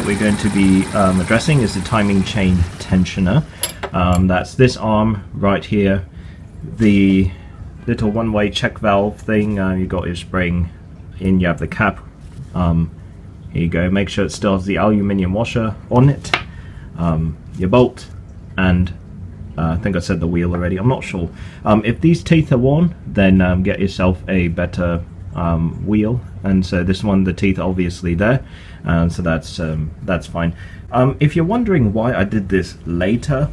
that we're going to be addressing is the timing chain tensioner. That's this arm right here, the little one-way check valve thing. You got your spring in, you have the cap. Here you go. Make sure it still has the aluminium washer on it, your bolt, and I think I said the wheel already. I'm not sure. If these teeth are worn, then get yourself a better wheel. And so this one, the teeth are obviously there, so that's fine. If you're wondering why I did this later,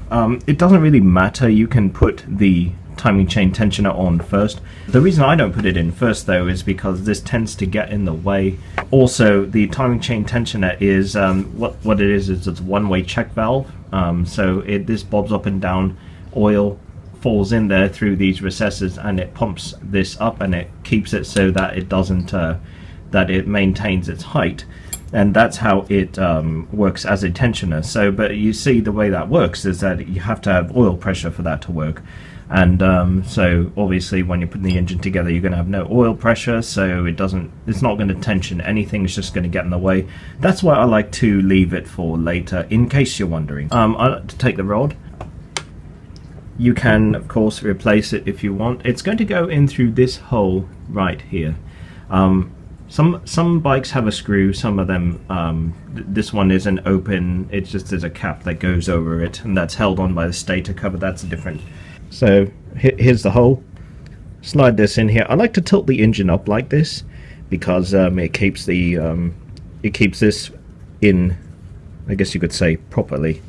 it doesn't really matter. You can put the timing chain tensioner on first. The reason I don't put it in first though is because this tends to get in the way. Also, the timing chain tensioner is what it is it's a one-way check valve. So this bobs up and down, oil falls in there through these recesses, and it pumps this up and it keeps it so that it doesn't that it maintains its height, and that's how it works as a tensioner. So but you see the way that works is that you have to have oil pressure for that to work, and so obviously when you're putting the engine together you're going to have no oil pressure, so it's not going to tension anything, it's just going to get in the way. That's why I like to leave it for later, in case you're wondering. I like to take the rod. You can of course replace it if you want. It's going to go in through this hole right here. Some bikes have a screw, some of them this one is an open, it's just there's a cap that goes over it, and that's held on by the stator cover. That's different. So here's the hole. Slide this in here. I like to tilt the engine up like this because it keeps this in, I guess you could say, properly.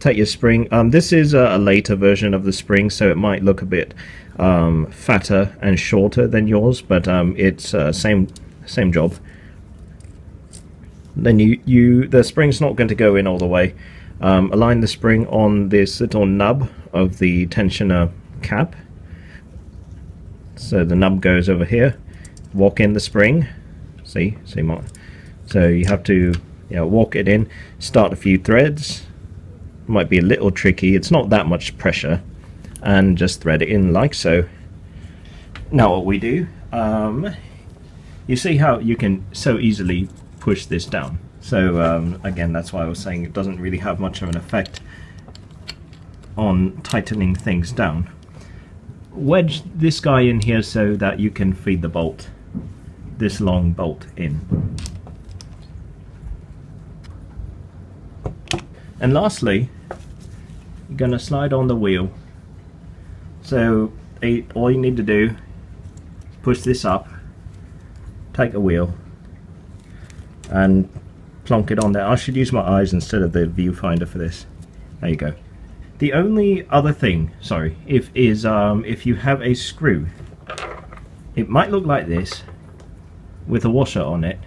Take your spring. This is a later version of the spring, so it might look a bit fatter and shorter than yours, but it's same job. Then the spring's not going to go in all the way. Align the spring on this little nub of the tensioner cap. So the nub goes over here. Walk in the spring. See, so you have to walk it in. Start a few threads. Might be a little tricky, it's not that much pressure, and just thread it in like so. Now what we do, you see how you can so easily push this down. So again, that's why I was saying it doesn't really have much of an effect on tightening things down. Wedge this guy in here so that you can feed the bolt, this long bolt, in. And lastly, you're going to slide on the wheel. So all you need to do is push this up, take a wheel, and plonk it on there. I should use my eyes instead of the viewfinder for this. There you go. The only other thing, sorry, if you have a screw, it might look like this with a washer on it.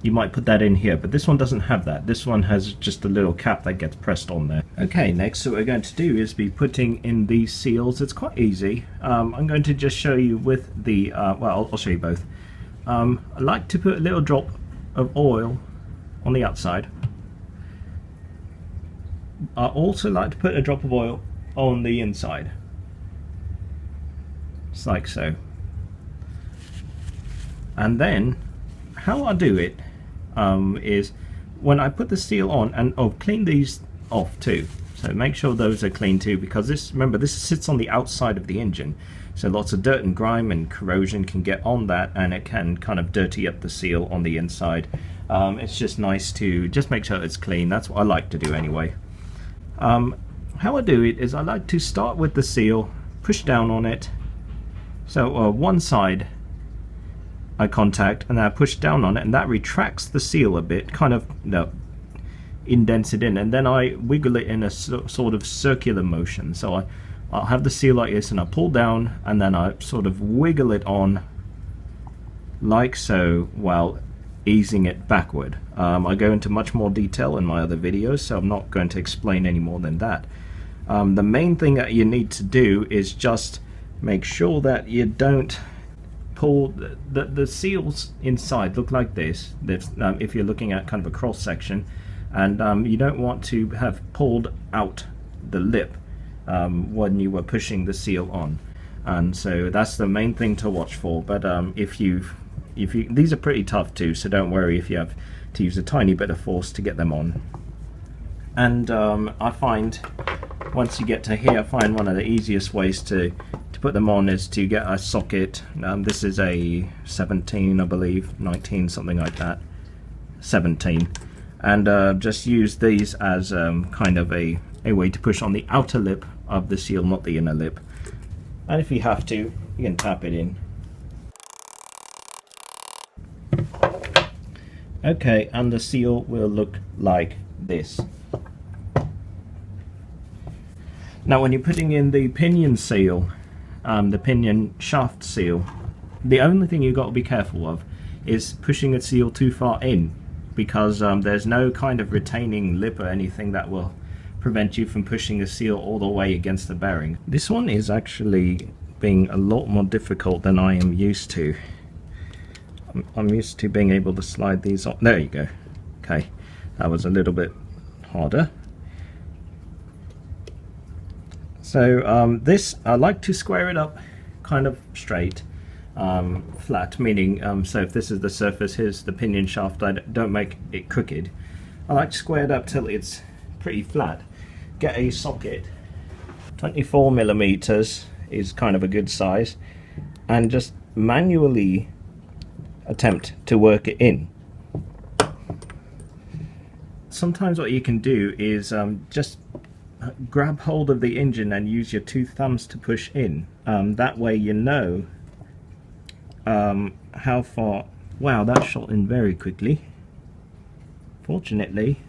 You might put that in here, but this one doesn't have that. This one has just a little cap that gets pressed on there. Okay, next so what we're going to do is be putting in these seals. It's quite easy. I'm going to just show you with the well, I'll show you both. I like to put a little drop of oil on the outside. I also like to put a drop of oil on the inside, just like so. And then how I do it is when I put the seal on, and clean these off too. So make sure those are clean too, because remember this sits on the outside of the engine, so lots of dirt and grime and corrosion can get on that, and it can kind of dirty up the seal on the inside. It's just nice to just make sure it's clean. That's what I like to do anyway. How I do it is I like to start with the seal, push down on it, so one side I contact, and then I push down on it, and that retracts the seal a bit, kind of indents it in, and then I wiggle it in a sort of circular motion. So I'll have the seal like this, and I pull down, and then I sort of wiggle it on like so while easing it backward. I go into much more detail in my other videos, so I'm not going to explain any more than that. The main thing that you need to do is just make sure that you don't pull the seals inside look like this. If you're looking at kind of a cross section, and you don't want to have pulled out the lip when you were pushing the seal on, and so that's the main thing to watch for. But if you these are pretty tough too, so don't worry if you have to use a tiny bit of force to get them on. And I find once you get to here, I find one of the easiest ways to put them on is to get a socket. This is a 17, I believe, 19, something like that, 17, and just use these as kind of a way to push on the outer lip of the seal, not the inner lip. And if you have to, you can tap it in. Okay, and the seal will look like this. Now when you're putting in the pinion seal, the pinion shaft seal, the only thing you've got to be careful of is pushing a seal too far in, because there's no kind of retaining lip or anything that will prevent you from pushing the seal all the way against the bearing. This one is actually being a lot more difficult than I am used to. I'm used to being able to slide these on. There you go. Okay, that was a little bit harder. So this, I like to square it up kind of straight, flat, meaning so if this is the surface, here's the pinion shaft, I don't make it crooked. I like to square it up till it's pretty flat. Get a socket, 24mm is kind of a good size, and just manually attempt to work it in. Sometimes what you can do is just grab hold of the engine and use your two thumbs to push in. That way you know how far. Wow, that shot in very quickly. Fortunately,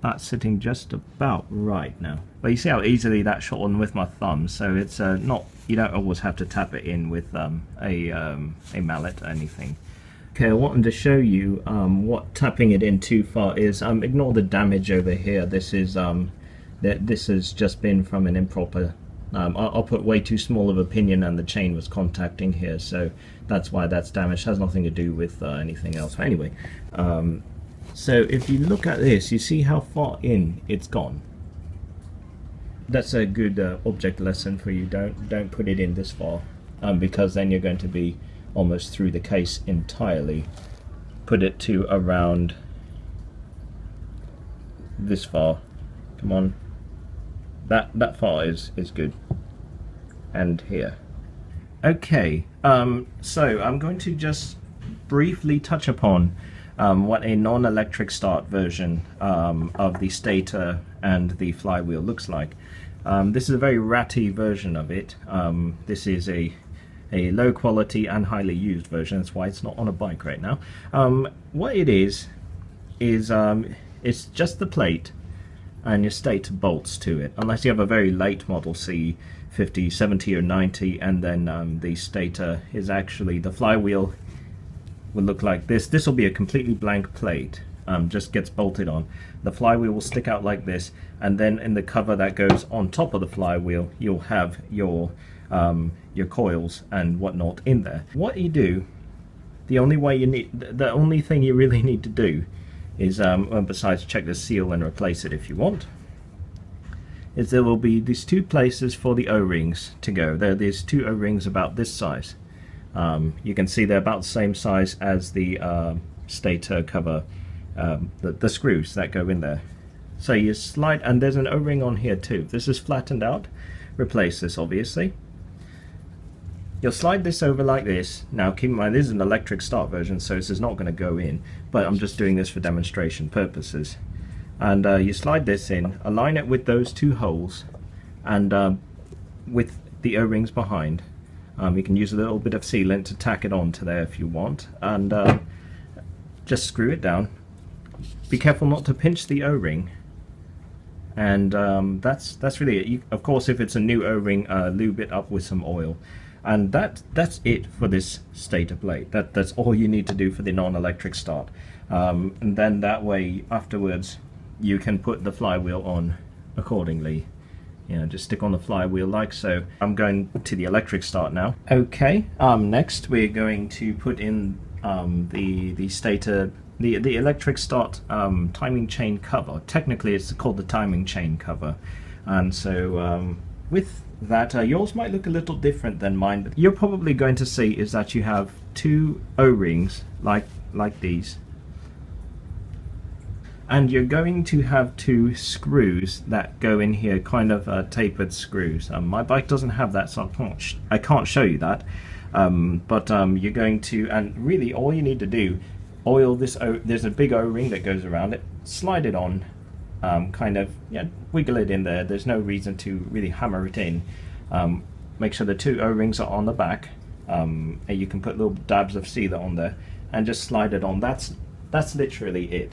that's sitting just about right now. But you see how easily that shot on with my thumb, so it's not, you don't always have to tap it in with a mallet or anything. Okay, I wanted to show you what tapping it in too far is. Ignore the damage over here. This has just been from an improper. I'll put way too small of a pinion and the chain was contacting here, so that's why that's damaged. It has nothing to do with anything else. But anyway, so if you look at this, you see how far in it's gone. That's a good object lesson for you. Don't put it in this far, because then you're going to be almost through the case entirely. Put it to around this far. Come on, that far is good. And here. Okay, so I'm going to just briefly touch upon what a non-electric start version of the Stator and the Flywheel looks like. This is a very ratty version of it. This is a low quality and highly used version. That's why it's not on a bike right now. What it is it's just the plate and your Stator bolts to it, unless you have a very late model, C 50, 70 or 90, and then the Stator is actually, the Flywheel will look like this. This will be a completely blank plate, just gets bolted on. The Flywheel will stick out like this, and then in the cover that goes on top of the Flywheel, you'll have your coils and whatnot in there. What you do, the only thing you really need to do is, besides check the seal and replace it if you want, is there will be these two places for the O-rings to go. There's two O-rings about this size. You can see they're about the same size as the Stator cover, the screws that go in there. So you slide, and there's an O-ring on here too. This is flattened out. Replace this, obviously. You'll slide this over like this. Now keep in mind this is an electric start version, so this is not going to go in, but I'm just doing this for demonstration purposes. And you slide this in, align it with those two holes, and with the O-rings behind. You can use a little bit of sealant to tack it onto there if you want, and just screw it down. Be careful not to pinch the O-ring, and that's really it. Of course, if it's a new O-ring, lube it up with some oil. And that's it for this Stator blade. That's all you need to do for the non-electric start. And then that way, afterwards, you can put the Flywheel on accordingly. You know, just stick on the Flywheel like so. I'm going to the electric start now. Okay, next we're going to put in the Stator, the electric start timing chain cover. Technically, it's called the timing chain cover. And so with that, yours might look a little different than mine. You're probably going to see is that you have two O-rings like these, and you're going to have two screws that go in here, kind of tapered screws. My bike doesn't have that, so I can't show you that. But you're going to, and really all you need to do, oil this. There's a big O-ring that goes around it. Slide it on, kind of, yeah, wiggle it in there. There's no reason to really hammer it in. Make sure the two O-rings are on the back, and you can put little dabs of sealer on there, and just slide it on. That's literally it.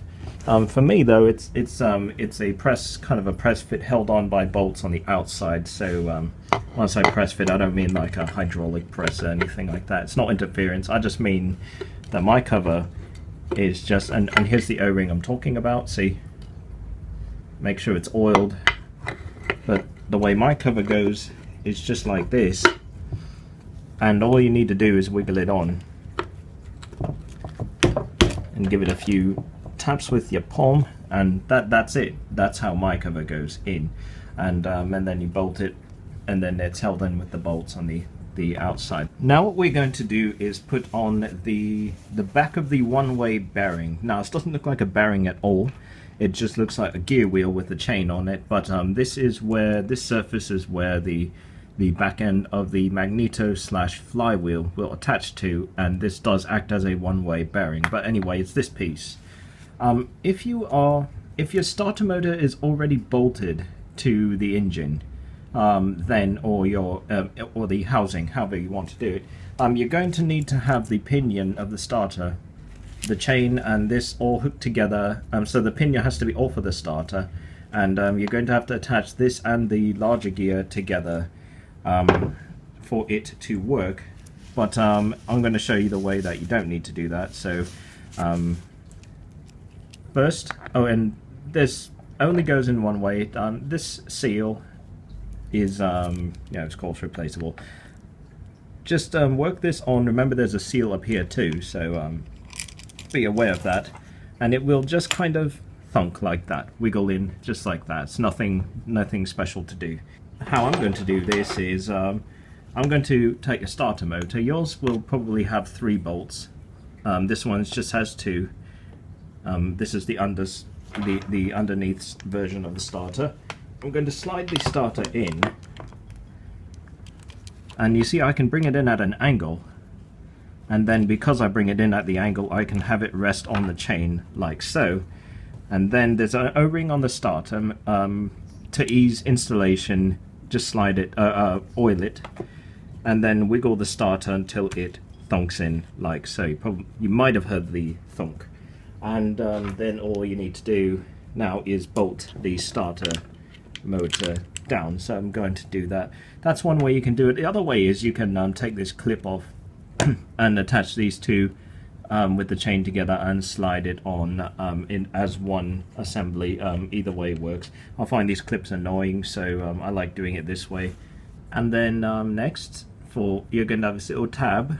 For me though, it's a press, kind of a press fit held on by bolts on the outside. So once I press fit, I don't mean like a hydraulic press or anything like that. It's not interference. I just mean that my cover is just, and here's the O-ring I'm talking about. See, make sure it's oiled. But the way my cover goes is just like this, and all you need to do is wiggle it on and give it a few taps with your palm, and that's it. That's how my cover goes in, and then you bolt it, and then it's held in with the bolts on the outside. Now what we're going to do is put on the back of the one-way bearing. Now this doesn't look like a bearing at all. It just looks like a gear wheel with a chain on it, but this surface is where the back end of the Magneto / Flywheel will attach to, and this does act as a one-way bearing. But anyway, it's this piece. If your starter motor is already bolted to the engine, then or the housing, however you want to do it, you're going to need to have the pinion of the starter, the chain, and this all hooked together. So the pinion has to be off of the starter, and you're going to have to attach this and the larger gear together for it to work. But I'm going to show you the way that you don't need to do that. So first, and this only goes in one way. This seal is it's course replaceable. Just work this on. Remember, there's a seal up here too, so be aware of that, and it will just kind of thunk like that, wiggle in just like that. It's nothing special to do. How I'm going to do this is I'm going to take a starter motor. Yours will probably have 3 bolts. This one just has 2. This is the underneath version of the starter. I'm going to slide the starter in, and you see I can bring it in at an angle, and then because I bring it in at the angle, I can have it rest on the chain like so. And then there's an O-ring on the starter. To ease installation, just slide it, oil it, and then wiggle the starter until it thunks in like so. You might have heard the thunk. And then all you need to do now is bolt the starter motor down. So I'm going to do that. That's one way you can do it. The other way is you can take this clip off and attach these two with the chain together and slide it on in as one assembly. Either way works. I find these clips annoying, so I like doing it this way. And then next, you're going to have this little tab,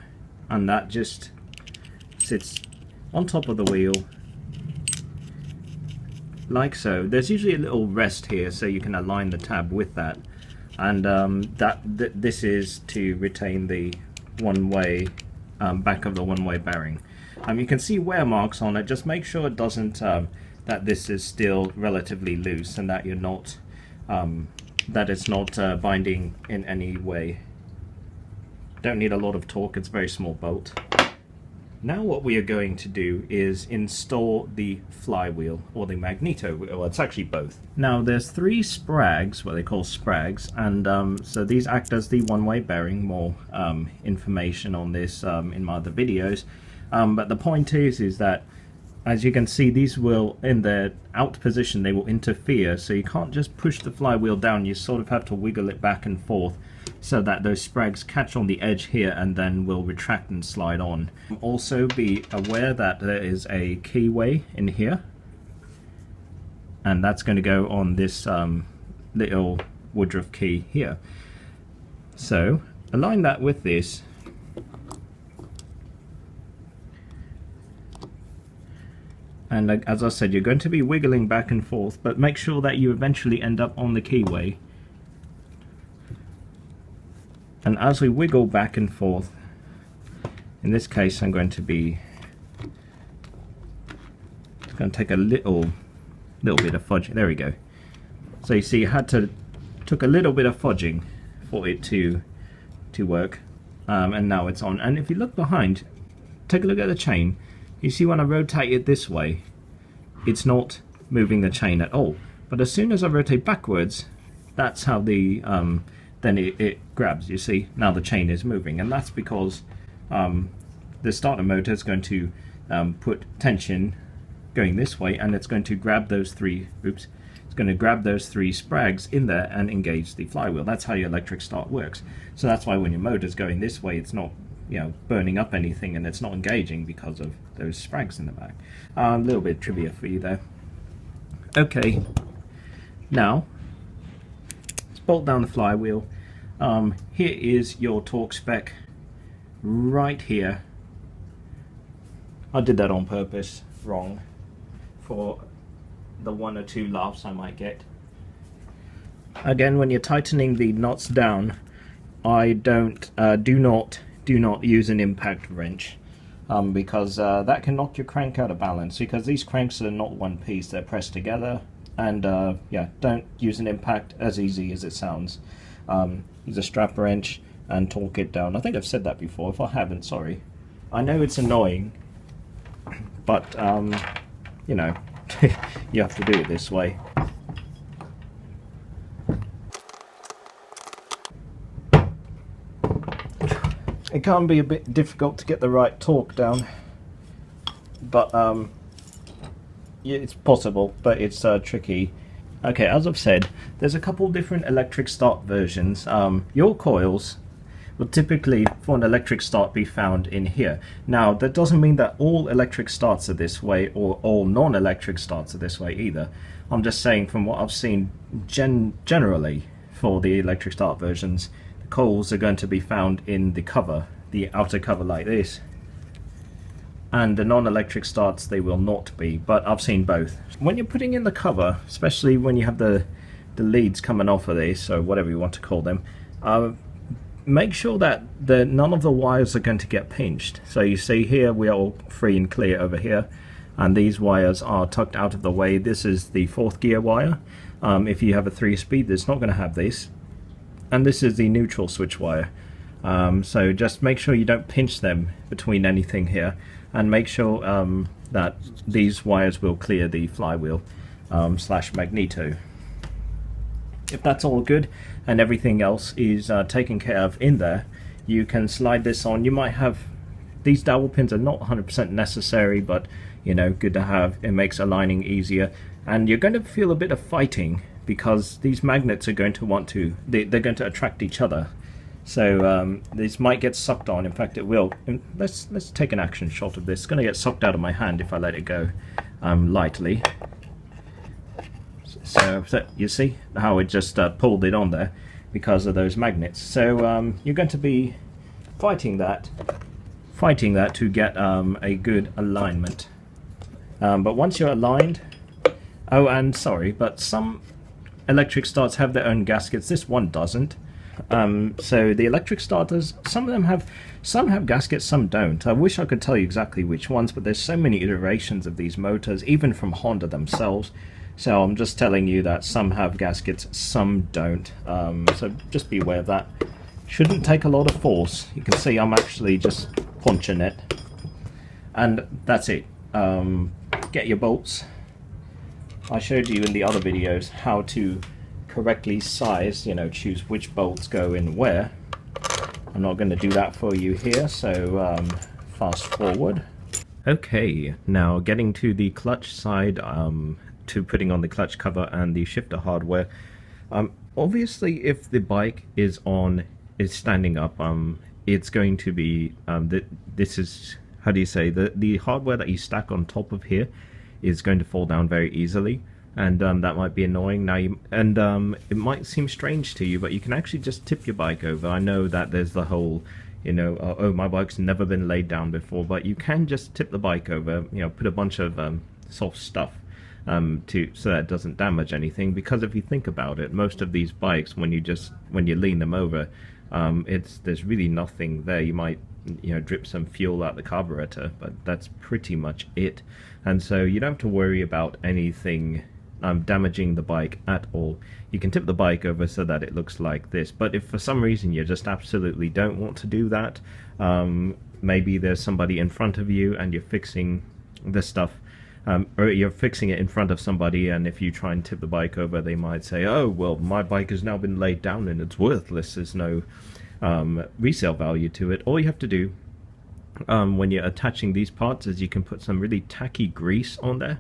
and that just sits on top of the wheel like so. There's usually a little rest here, so you can align the tab with that, and this is to retain the one-way back of the one-way bearing. You can see wear marks on it. Just make sure it doesn't that this is still relatively loose, and that you're not that it's not binding in any way. Don't need a lot of torque. It's a very small bolt. Now what we are going to do is install the flywheel, or the Magneto. Well, it's actually both. Now there's 3 sprags, what they call sprags, and so these act as the one-way bearing. More information on this in my other videos. But the point is that, as you can see, these will, in their out position, they will interfere, so you can't just push the flywheel down. You sort of have to wiggle it back and forth so that those sprags catch on the edge here and then will retract and slide on. Also be aware that there is a keyway in here, and that's going to go on this little woodruff key here. So align that with this, and as I said, you're going to be wiggling back and forth, but make sure that you eventually end up on the keyway. And as we wiggle back and forth, in this case I'm going to take a little little bit of fudging. There we go. So you see, took a little bit of fudging for it to work, and now it's on. And if you look behind, take a look at the chain. You see when I rotate it this way, it's not moving the chain at all. But as soon as I rotate backwards, that's how the then it grabs. You see, now the chain is moving, and that's because the starter motor is going to put tension going this way, and it's going to grab those three. Oops. It's going to grab those three sprags in there and engage the flywheel. That's how your electric start works. So that's why when your motor's going this way, it's not, you know, burning up anything, and it's not engaging because of those sprags in the back. A little bit of trivia for you there. Okay, now let's bolt down the flywheel. Here is your torque spec right here. I did that on purpose, wrong, for the 1 or 2 laughs I might get. Again, when you're tightening the knots down, I do not use an impact wrench, because that can knock your crank out of balance, because these cranks are not one piece, they're pressed together. And yeah, don't use an impact, as easy as it sounds. Use a strap wrench and torque it down. I think I've said that before. If I haven't, sorry. I know it's annoying, but you know, you have to do it this way. It can be a bit difficult to get the right torque down, but yeah, it's possible, but it's tricky. Okay, as I've said, there's a couple different electric start versions. Your coils will typically, for an electric start, be found in here. Now, that doesn't mean that all electric starts are this way, or all non-electric starts are this way either. I'm just saying, from what I've seen generally for the electric start versions, the coils are going to be found in the cover, the outer cover like this. And the non-electric starts, they will not be, but I've seen both. When you're putting in the cover, especially when you have the leads coming off of this, or whatever you want to call them, make sure that none of the wires are going to get pinched. So you see here, we are all free and clear over here, and these wires are tucked out of the way. This is the 4th gear wire. If you have a 3-speed, it's not going to have this. And this is the neutral switch wire. So just make sure you don't pinch them between anything here, and make sure that these wires will clear the flywheel slash Magneto. If that's all good and everything else is taken care of in there, you can slide this on. You might have, these dowel pins are not 100% necessary, but you know, good to have. It makes aligning easier, and you're going to feel a bit of fighting because these magnets are going to want to, they're going to attract each other. So this might get sucked on. In fact, it will. And let's take an action shot of this. It's going to get sucked out of my hand if I let it go lightly. So you see how it just pulled it on there because of those magnets. So you're going to be fighting that to get a good alignment. But once you're aligned, oh, and sorry, but some electric starts have their own gaskets. This one doesn't. So the electric starters, some have gaskets, some don't. I wish I could tell you exactly which ones, but there's so many iterations of these motors, even from Honda themselves. So I'm just telling you that some have gaskets, some don't. So just be aware of that. Shouldn't take a lot of force. You can see I'm actually just punching it. And that's it. Get your bolts. I showed you in the other videos how to correctly size, you know, choose which bolts go in where. I'm not going to do that for you here, so fast forward. Okay, now getting to the clutch side, to putting on the clutch cover and the shifter hardware. Obviously, if the bike is standing up, it's going to be this is, how do you say, the hardware that you stack on top of here is going to fall down very easily. And that might be annoying now. It might seem strange to you, but you can actually just tip your bike over. I know that there's the whole, you know, oh, my bike's never been laid down before, but you can just tip the bike over. You know, put a bunch of soft stuff so that it doesn't damage anything. Because if you think about it, most of these bikes, when you lean them over, there's really nothing there. You might, you know, drip some fuel out the carburetor, but that's pretty much it. And so you don't have to worry about anything damaging the bike at all. You can tip the bike over so that it looks like this, but if for some reason you just absolutely don't want to do that, maybe there's somebody in front of you and you're fixing this stuff, or you're fixing it in front of somebody, and if you try and tip the bike over, they might say, oh, well, my bike has now been laid down and it's worthless, there's no resale value to it. All you have to do when you're attaching these parts is you can put some really tacky grease on there,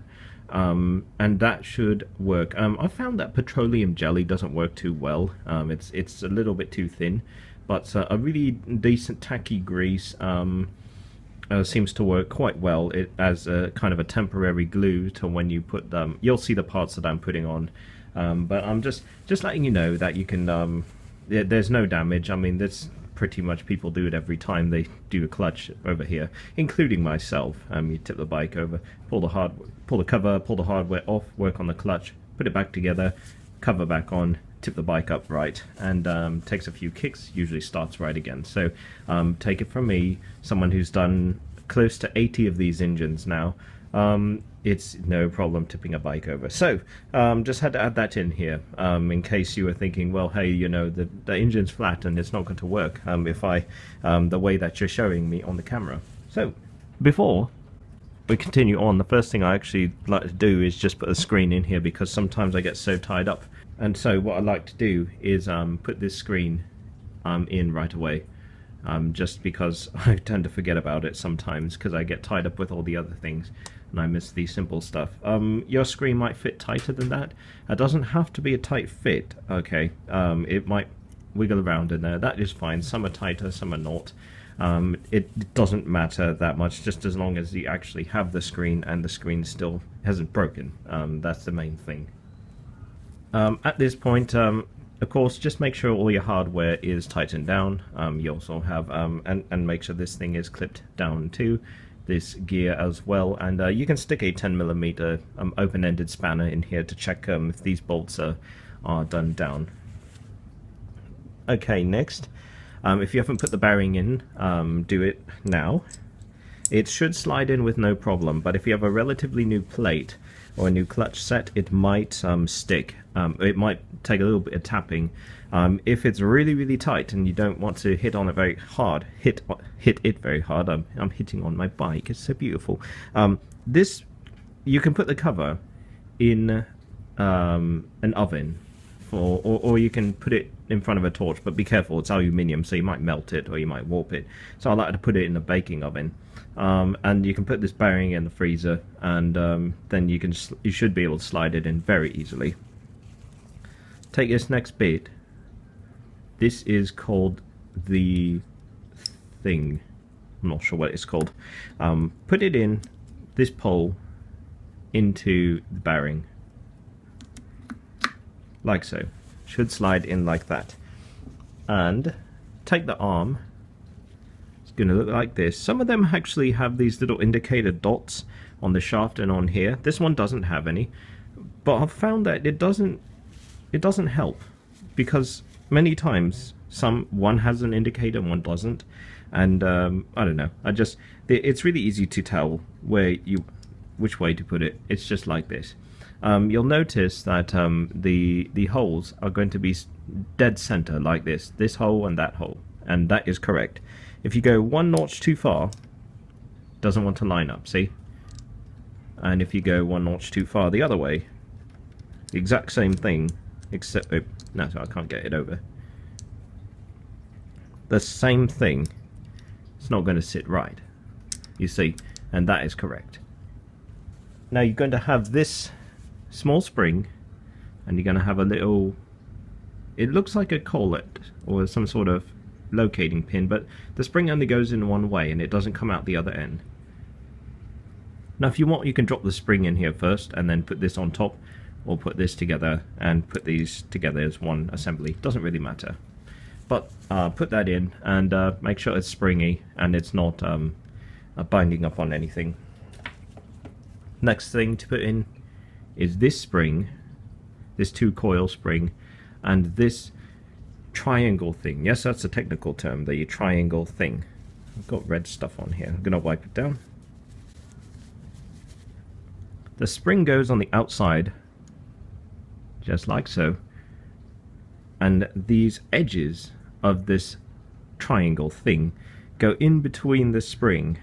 and that should work. I found that petroleum jelly doesn't work too well. It's a little bit too thin, but a really decent tacky grease seems to work quite well as a kind of a temporary glue to when you put them. You'll see the parts that I'm putting on, but I'm just letting you know that you can. There's no damage. I mean, this pretty much people do it every time they do a clutch over here, including myself. You tip the bike over, pull the cover, pull the hardware off, work on the clutch, put it back together, cover back on, tip the bike upright, and takes a few kicks, usually starts right again. So take it from me, someone who's done close to 80 of these engines now, it's no problem tipping a bike over. So just had to add that in here, in case you were thinking, well, hey, you know, the engine's flat and it's not going to work if the way that you're showing me on the camera. So before we continue on, the first thing I actually like to do is just put a screen in here, because sometimes I get so tied up. And so what I like to do is put this screen in right away, just because I tend to forget about it sometimes because I get tied up with all the other things and I miss the simple stuff. Your screen might fit tighter than that. It doesn't have to be a tight fit, okay? It might wiggle around in there. That is fine. Some are tighter, some are not. It doesn't matter that much, just as long as you actually have the screen and the screen still hasn't broken. That's the main thing. At this point, of course, just make sure all your hardware is tightened down. You also have, and make sure this thing is clipped down too, this gear as well. And you can stick a 10mm open-ended spanner in here to check if these bolts are done down. Okay, next, if you haven't put the bearing in, do it now. It should slide in with no problem, but if you have a relatively new plate or a new clutch set, it might stick. It might take a little bit of tapping. If it's really, really tight and you don't want to hit on it very hard, hit it very hard. I'm hitting on my bike. It's so beautiful. This, you can put the cover in an oven, or you can put it in front of a torch, but be careful, it's aluminium, so you might melt it or you might warp it. So I like to put it in a baking oven. And you can put this bearing in the freezer, and then you should be able to slide it in very easily. Take this next bit. This is called the thing. I'm not sure what it's called. Put it in this pole into the bearing, like so. Should slide in like that. And take the arm. It's going to look like this. Some of them actually have these little indicator dots on the shaft and on here. This one doesn't have any, but I've found that it doesn't help, because many times one has an indicator and one doesn't, and I don't know. It's really easy to tell which way to put it. It's just like this. You'll notice that the holes are going to be dead center like this hole and that hole, and that is correct. If you go one notch too far, it doesn't want to line up, see? And if you go one notch too far the other way, the exact same thing, except, oh, no, so I can't get it over. The same thing, it's not going to sit right, you see, and that is correct. Now you're going to have this small spring, and you're going to have a little, it looks like a collet or some sort of locating pin, but the spring only goes in one way and it doesn't come out the other end. Now if you want, you can drop the spring in here first and then put this on top, or put this together and put these together as one assembly. Doesn't really matter, but put that in and make sure it's springy and it's not binding up on anything. Next thing to put in is this spring, this 2-coil spring, and this triangle thing. Yes, that's a technical term, the triangle thing. I've got red stuff on here. I'm going to wipe it down. The spring goes on the outside just like so. And these edges of this triangle thing go in between the spring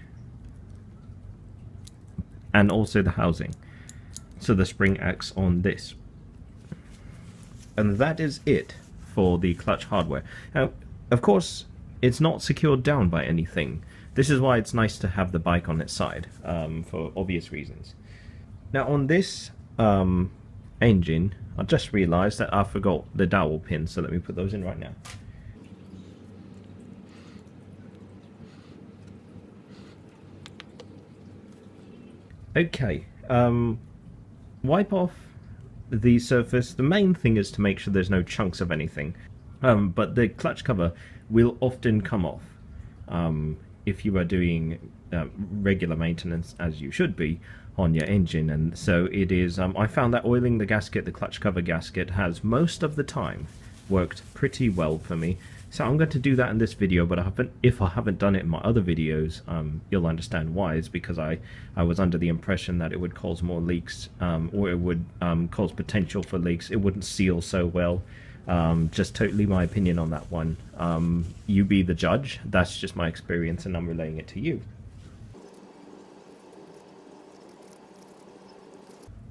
and also the housing, so the spring acts on this. And that is it for the clutch hardware. Now, of course, it's not secured down by anything. This is why it's nice to have the bike on its side, for obvious reasons. Now on this engine, I just realized that I forgot the dowel pins, so let me put those in right now. Okay, wipe off the surface. The main thing is to make sure there's no chunks of anything, but the clutch cover will often come off if you are doing regular maintenance, as you should be, on your engine. And so it is, I found that oiling the gasket, the clutch cover gasket, has most of the time worked pretty well for me. So I'm going to do that in this video, but if I haven't done it in my other videos, you'll understand why. It's because I was under the impression that it would cause more leaks, or it would cause potential for leaks. It wouldn't seal so well. Just totally my opinion on that one. You be the judge. That's just my experience, and I'm relaying it to you.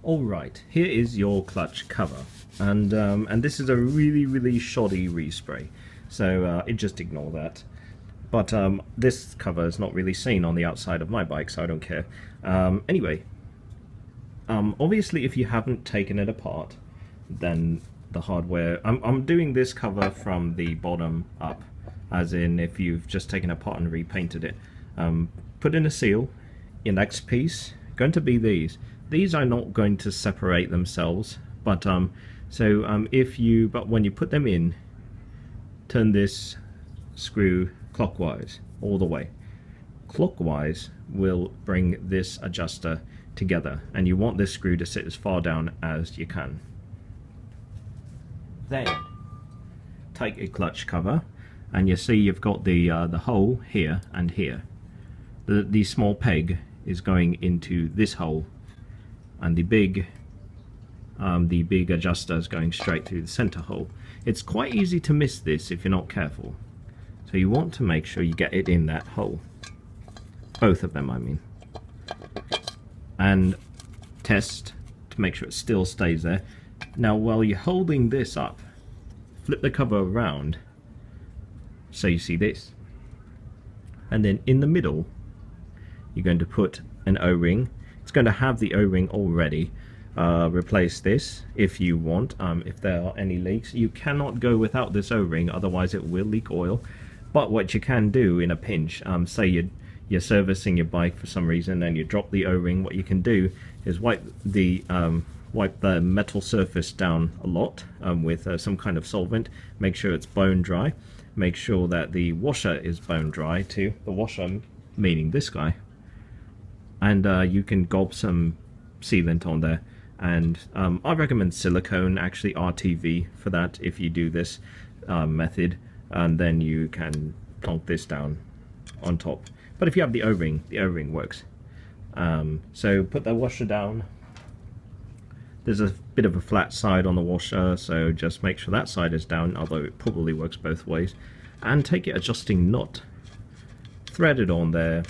Alright, here is your clutch cover, and this is a really shoddy respray, so just ignore that. But this cover is not really seen on the outside of my bike, so I don't care. Anyway, obviously if you haven't taken it apart, then the hardware, I'm doing this cover from the bottom up, as in if you've just taken it apart and repainted it. Put in a seal. Your next piece going to be these. These are not going to separate themselves, but when you put them in, turn this screw clockwise all the way. Clockwise will bring this adjuster together, and you want this screw to sit as far down as you can. Then take a clutch cover, and you see you've got the hole here and here. The small peg is going into this hole, and the big adjuster is going straight through the center hole. It's quite easy to miss this if you're not careful, so you want to make sure you get it in that hole, both of them I mean, and test to make sure it still stays there. Now while you're holding this up, flip the cover around so you see this, and then in the middle you're going to put an O-ring. It's going to have the O-ring already. Replace this if you want. If there are any leaks, you cannot go without this O-ring, otherwise it will leak oil. But what you can do in a pinch, say you're servicing your bike for some reason and you drop the O-ring, what you can do is wipe the metal surface down a lot with some kind of solvent. Make sure it's bone dry. Make sure that the washer is bone dry too. The washer meaning this guy. And you can gob some sealant on there, and I recommend silicone, actually RTV, for that if you do this method, and then you can plonk this down on top. But if you have the O-ring works. So put the washer down. There's a bit of a flat side on the washer, so just make sure that side is down, although it probably works both ways. And take your adjusting nut, thread it on there.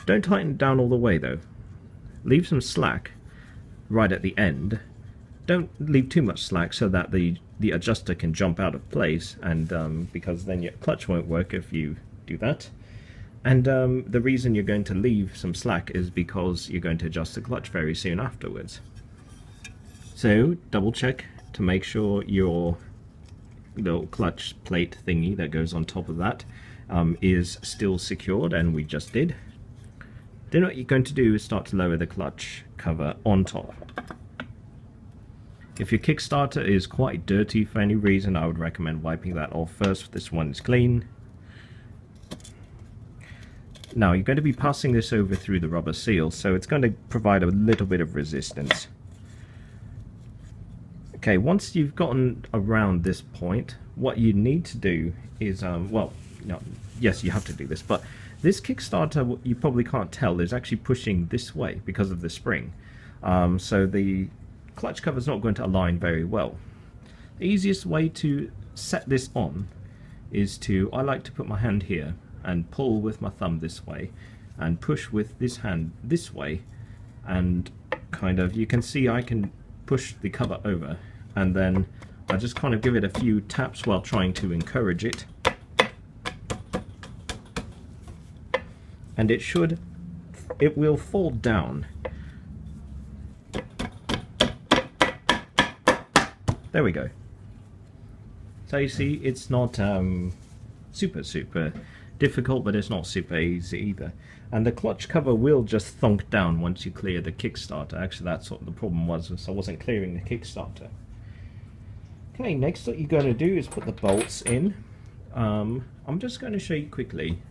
Don't tighten it down all the way though. Leave some slack right at the end. Don't leave too much slack so that the adjuster can jump out of place, and because then your clutch won't work if you do that. And the reason you're going to leave some slack is because you're going to adjust the clutch very soon afterwards. So double check to make sure your little clutch plate thingy that goes on top of that is still secured, and we just did. Then what you're going to do is start to lower the clutch cover on top. If your Kickstarter is quite dirty for any reason, I would recommend wiping that off first. This one is clean. Now you're going to be passing this over through the rubber seal, so it's going to provide a little bit of resistance. Okay, once you've gotten around this point, what you need to do is, yes, you have to do this, but this Kickstarter, you probably can't tell, is actually pushing this way because of the spring. So the clutch cover is not going to align very well. The easiest way to set this on is I like to put my hand here and pull with my thumb this way and push with this hand this way, and kind of, you can see I can push the cover over, and then I just kind of give it a few taps while trying to encourage it, and it will fall down. There we go. So you see, it's not super difficult, but it's not super easy either. And the clutch cover will just thunk down once you clear the Kickstarter. Actually, that's what the problem was I wasn't clearing the Kickstarter. Okay, next what you're going to do is put the bolts in. I'm just going to show you quickly.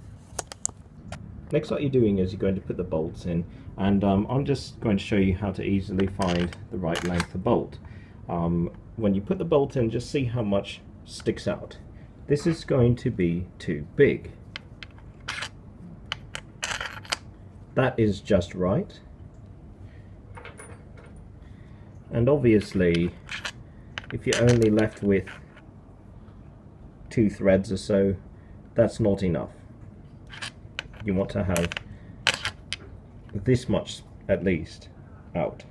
Next what you're doing is you're going to put the bolts in, and I'm just going to show you how to easily find the right length of bolt. When you put the bolt in, just see how much sticks out. This is going to be too big. That is just right. And obviously, if you're only left with 2 threads or so, that's not enough. You want to have this much at least out.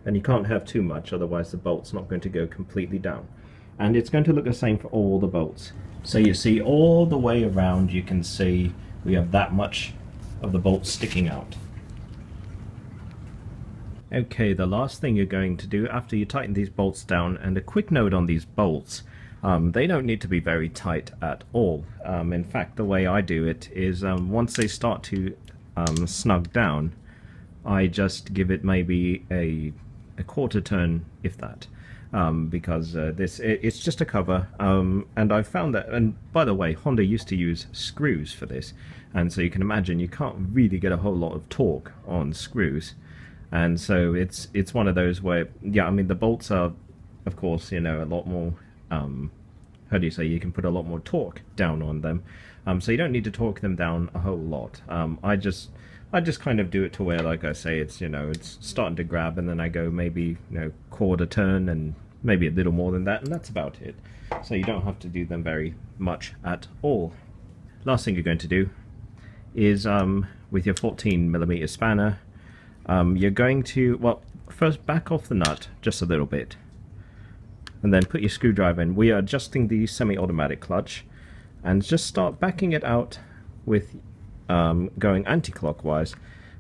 And you can't have too much, otherwise the bolt's not going to go completely down. And it's going to look the same for all the bolts. So you see all the way around, you can see we have that much of the bolts sticking out. Okay, the last thing you're going to do after you tighten these bolts down, and a quick note on these bolts, they don't need to be very tight at all. In fact, the way I do it is once they start to snug down, I just give it maybe a quarter turn, if that, because it's just a cover, and I found that, and by the way, Honda used to use screws for this, and so you can imagine you can't really get a whole lot of torque on screws, and so it's one of those where, yeah, I mean, the bolts are, of course, you know, a lot more, how do you say, you can put a lot more torque down on them, so you don't need to torque them down a whole lot. I just kind of do it to where, like I say, it's, you know, it's starting to grab, and then I go maybe, you know, quarter turn and maybe a little more than that, and that's about it. So you don't have to do them very much at all. Last thing you're going to do is with your 14mm spanner, you're going to, well, first back off the nut just a little bit, and then put your screwdriver in. We are adjusting the semi-automatic clutch, and just start backing it out with going anti-clockwise.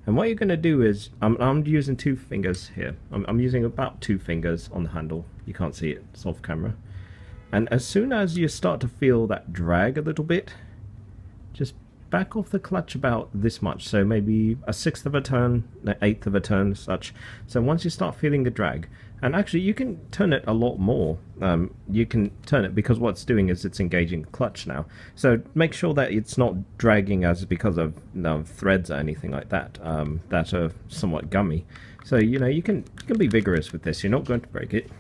And what you're going to do is, I'm using 2 fingers here. I'm using about 2 fingers on the handle. You can't see it, it's off camera. And as soon as you start to feel that drag a little bit, just back off the clutch about this much, so maybe a 1/6 of a turn, an 1/8 of a turn, such. So once you start feeling the drag, and actually you can turn it a lot more, you can turn it, because what it's doing is it's engaging the clutch now. So make sure that it's not dragging as because of threads or anything like that that are somewhat gummy. So, you know, you can be vigorous with this, you're not going to break it.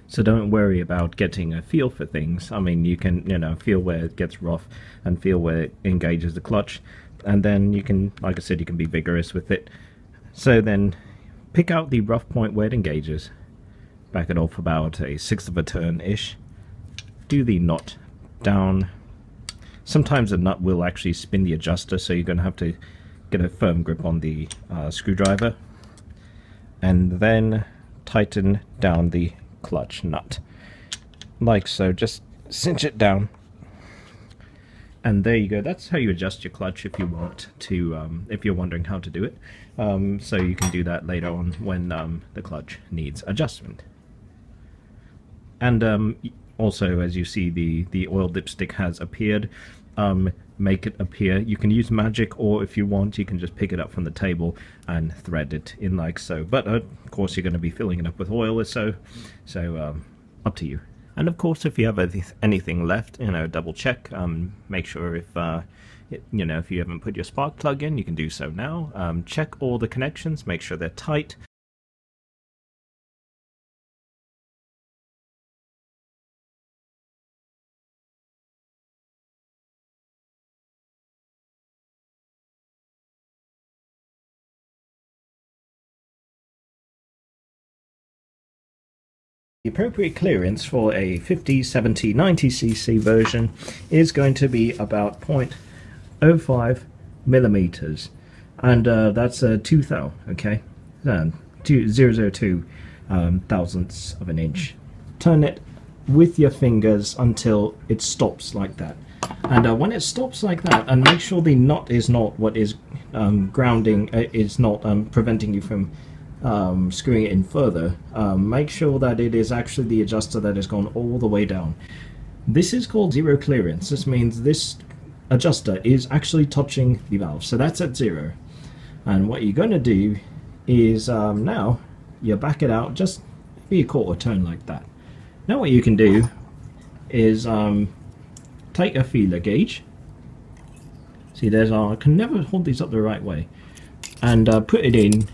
So don't worry about getting a feel for things. I mean, you can, you know, feel where it gets rough and feel where it engages the clutch, and then you can, like I said, you can be vigorous with it. So then pick out the rough point where it engages, back it off about a 1/6 of a turn-ish, do the knot down. Sometimes the nut will actually spin the adjuster, so you're going to have to get a firm grip on the screwdriver, and then tighten down the clutch nut like so. Just cinch it down, and there you go. That's how you adjust your clutch if you want to, if you're wondering how to do it. So you can do that later on when the clutch needs adjustment. And also, as you see, the oil dipstick has appeared. Make it appear. You can use magic, or if you want, you can just pick it up from the table and thread it in like so. But of course, you're going to be filling it up with oil, so up to you. And of course, if you have anything left, you know, double check. Make sure if you know, if you haven't put your spark plug in, you can do so now. Check all the connections, make sure they're tight. The appropriate clearance for a 50, 70, 90cc version is going to be about 0.05 millimeters, and that's 2 thou, okay? 0.002 thousandths of an inch. Turn it with your fingers until it stops like that, and when it stops like that, and make sure the knot is not what is grounding, is not preventing you from screwing it in further. Make sure that it is actually the adjuster that has gone all the way down. This is called zero clearance. This means this adjuster is actually touching the valve, so that's at 0. And what you're going to do is now you back it out just maybe a quarter turn like that. Now what you can do is take a feeler gauge. See, there's I can never hold these up the right way, and put it in.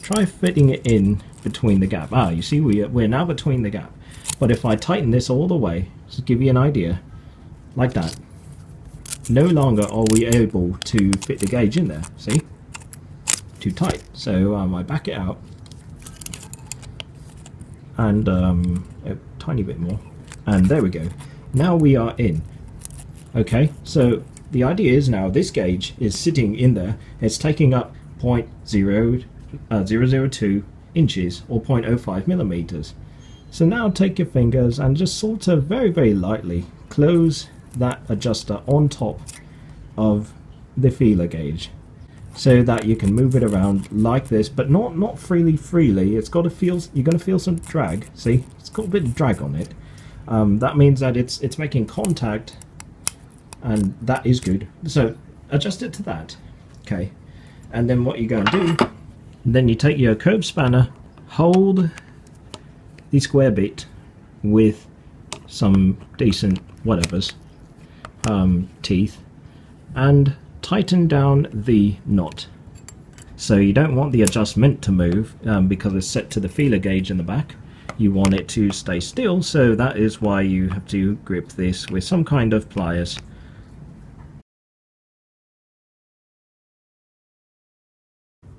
Try fitting it in between the gap. You see, we're now between the gap. But if I tighten this all the way, just to give you an idea, like that, no longer are we able to fit the gauge in there. See? Too tight. So I back it out, and a tiny bit more, and there we go. Now we are in. Okay, so the idea is now this gauge is sitting in there. It's taking up 0.002 inches or 0.05 millimeters. So now take your fingers and just sort of very, very lightly close that adjuster on top of the feeler gauge, so that you can move it around like this, but not freely. It's got to feel, you're going to feel some drag. See, it's got a bit of drag on it. That means that it's making contact, and that is good. So adjust it to that. Okay, and then what you're going to do, then you take your curved spanner, hold the square bit with some decent whatevers, teeth, and tighten down the knot. So you don't want the adjustment to move because it's set to the feeler gauge in the back. You want it to stay still, so that is why you have to grip this with some kind of pliers.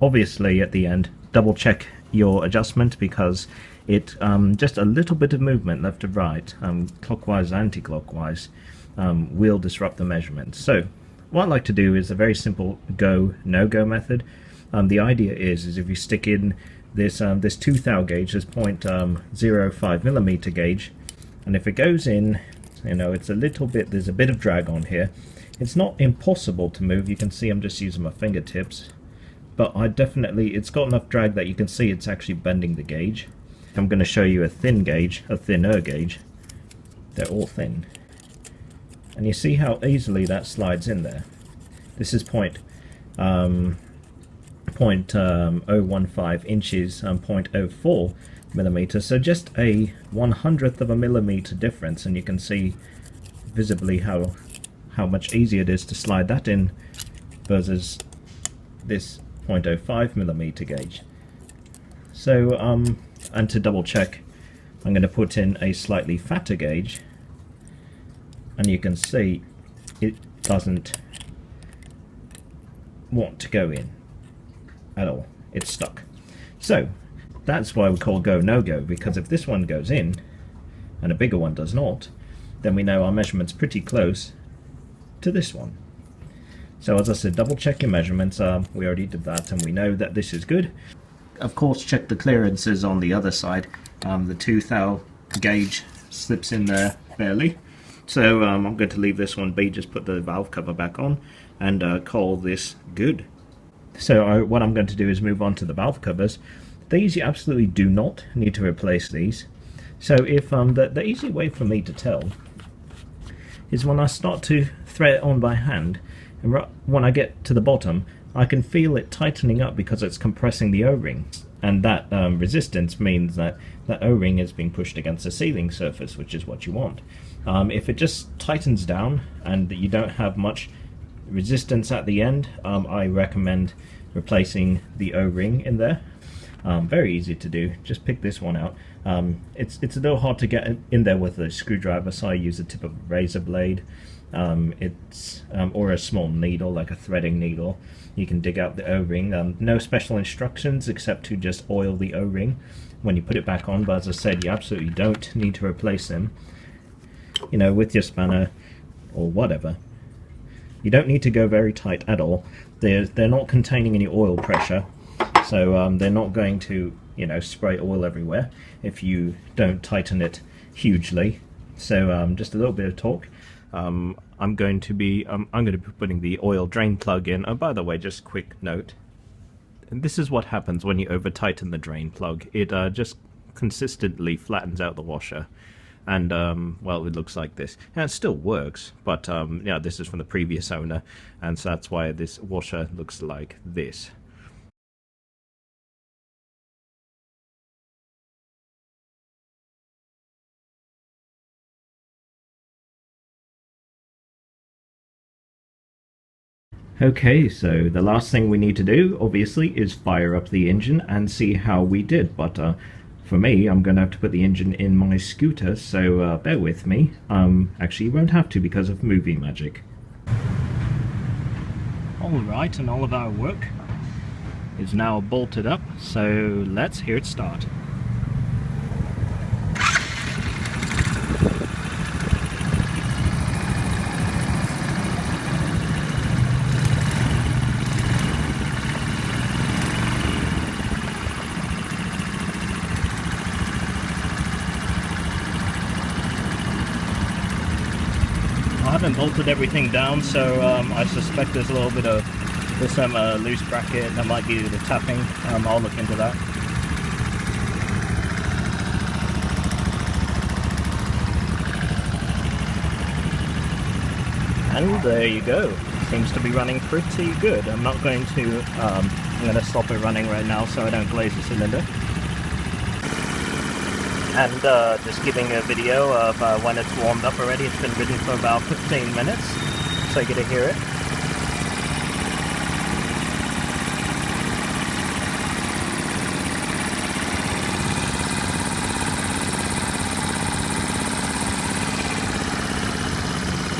Obviously at the end, double check your adjustment, because it just a little bit of movement left to right, clockwise, anti-clockwise, will disrupt the measurement. So what I like to do is a very simple go, no-go method. The idea is if you stick in this 2 thou gauge, this 0.05 millimeter gauge, and if it goes in, you know, it's a little bit, there's a bit of drag on here. It's not impossible to move. You can see I'm just using my fingertips, but it's got enough drag that you can see it's actually bending the gauge. I'm going to show you a thin gauge, a thinner gauge. They're all thin. And you see how easily that slides in there. This is 0.015 inches, 0.04 millimeters, so just a 1/100th of a millimeter difference, and you can see visibly how much easier it is to slide that in versus this 0.05 millimeter gauge. So and to double check, I'm going to put in a slightly fatter gauge, and you can see it doesn't want to go in at all. It's stuck. So that's why we call go no go, because if this one goes in and a bigger one does not, then we know our measurement's pretty close to this one. So as I said, double check your measurements. We already did that, and we know that this is good. Of course, check the clearances on the other side. The 2 thou gauge slips in there barely. So I'm going to leave this one be, just put the valve cover back on, and call this good. So what I'm going to do is move on to the valve covers. These you absolutely do not need to replace these. So if the easy way for me to tell is when I start to thread it on by hand, and when I get to the bottom, I can feel it tightening up because it's compressing the O-ring, and that resistance means that that O-ring is being pushed against the sealing surface, which is what you want. If it just tightens down and you don't have much resistance at the end, I recommend replacing the O-ring in there. Very easy to do. Just pick this one out. It's a little hard to get in there with a screwdriver, so I use the tip of a razor blade. Or a small needle, like a threading needle. You can dig out the O-ring. No special instructions except to just oil the O-ring when you put it back on, but as I said, you absolutely don't need to replace them. You know, with your spanner or whatever, you don't need to go very tight at all. They're not containing any oil pressure, so they're not going to, you know, spray oil everywhere if you don't tighten it hugely. So just a little bit of torque. I'm going to be putting the oil drain plug in. Oh, by the way, just quick note. And this is what happens when you over tighten the drain plug. It just consistently flattens out the washer. And well, it looks like this. And it still works, but yeah, this is from the previous owner, and so that's why this washer looks like this. Okay, so the last thing we need to do, obviously, is fire up the engine and see how we did, but for me, I'm going to have to put the engine in my scooter, so bear with me. Actually, you won't have to because of movie magic. Alright, and all of our work is now bolted up, so let's hear it start. I haven't bolted everything down, so I suspect there's a little bit of some loose bracket that might be the tapping. I'll look into that. And there you go. Seems to be running pretty good. I'm not going to. I'm going to stop it running right now so I don't glaze the cylinder. And just giving a video of when it's warmed up already. It's been ridden for about 15 minutes, so you get to hear it.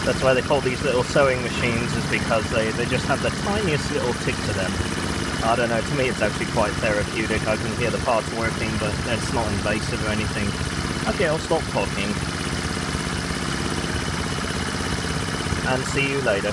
That's why they call these little sewing machines, is because they just have the tiniest little tick to them. I don't know, to me it's actually quite therapeutic. I can hear the parts working, but it's not invasive or anything. Okay, I'll stop talking. And see you later.